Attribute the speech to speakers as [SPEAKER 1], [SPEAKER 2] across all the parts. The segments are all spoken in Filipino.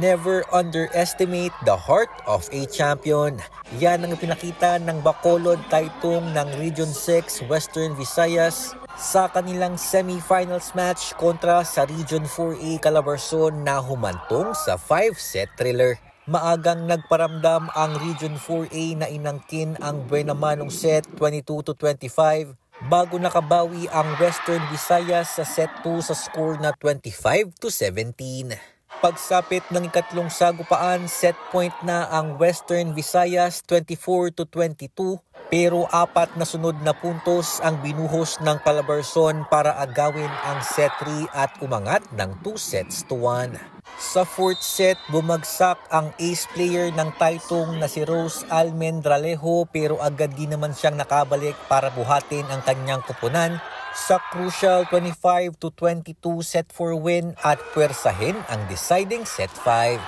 [SPEAKER 1] Never underestimate the heart of a champion. Yan ang pinakita ng Bacolod Taytong ng Region 6 Western Visayas sa kanilang semi-finals match kontra sa Region 4A Calabarzon na humantong sa 5-set thriller. Maagang nagparamdam ang Region 4A na inangkin ang Buenamanong set 22-25 bago nakabawi ang Western Visayas sa set 2 sa score na 25-17. Pagsapit ng ikatlong sagupaan, set point na ang Western Visayas 24-22 pero 4 na sunod na puntos ang binuhos ng Calabarzon para agawin ang set 3 at umangat ng 2-1. Sa 4th set, bumagsak ang ace player ng Taytong na si Rose Almendralejo pero agad din naman siyang nakabalik para buhatin ang kanyang kupunan sa crucial 25-22 set 4 win at puwersahin ang deciding set 5.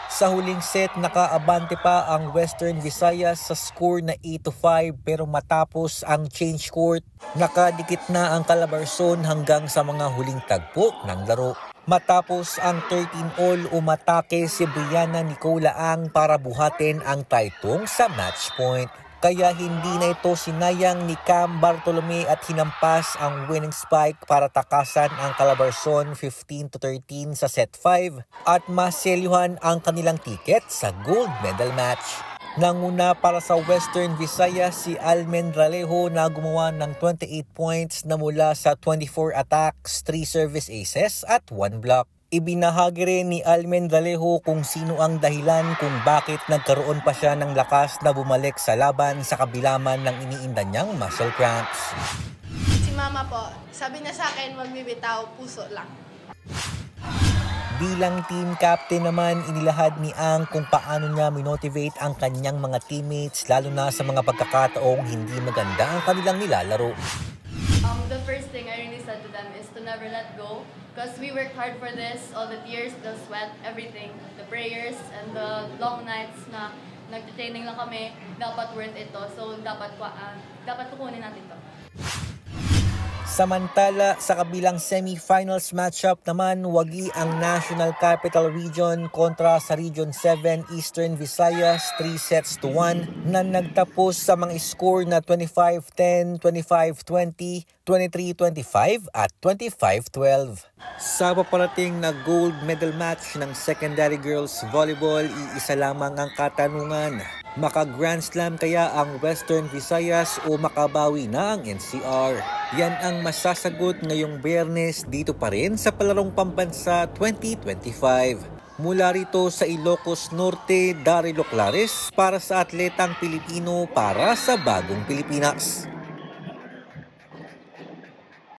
[SPEAKER 1] Sa huling set, nakaabante pa ang Western Visayas sa score na 8-5 pero matapos ang change court, nakadikit na ang Calabarzon hanggang sa mga huling tagpo ng laro. Matapos ang 13-all, umatake si Brianna Nicolaang para buhatin ang Taytong sa match point. Kaya hindi na ito sinayang ni Cam Bartolome at hinampas ang winning spike para takasan ang Calabarzon 15-13 sa set 5 at maselyuhan ang kanilang ticket sa gold medal match. Nanguna para sa Western Visayas si Almendralejo na gumawa ng 28 points na mula sa 24 attacks, 3 service aces at 1 block. Ibinahagi rin ni Almendralejo kung sino ang dahilan kung bakit nagkaroon pa siya ng lakas na bumalik sa laban sa kabila man ng iniinda niyang muscle cramps.
[SPEAKER 2] Si mama po, sabi niya sa akin, magbibitaw, puso lang.
[SPEAKER 1] Bilang team captain naman, inilahad ni Ang kung paano niya minotivate ang kanyang mga teammates lalo na sa mga pagkakataong hindi maganda ang kanilang nilalaro.
[SPEAKER 3] The first thing I really said to them is to never let go because we worked hard for this, all the tears, the sweat, everything, the prayers and the long nights na nag-training lang kami, dapat worth ito. So dapat kukunin natin ito.
[SPEAKER 1] Samantala, sa kabilang semi-finals matchup naman, wagi ang National Capital Region kontra sa Region 7 Eastern Visayas 3-1 na nagtapos sa mga score na 25-10, 25-20, 23-25 at 25-12. Sa paparating na gold medal match ng secondary girls volleyball, iisa lamang ang katanungan. Maka-Grand Slam kaya ang Western Visayas o makabawi na ang NCR? Yan ang masasagot ngayong Biyernes dito pa rin sa Palarong Pambansa 2025. Mula rito sa Ilocos Norte, Daryl Oclares para sa Atletang Pilipino para sa Bagong Pilipinas.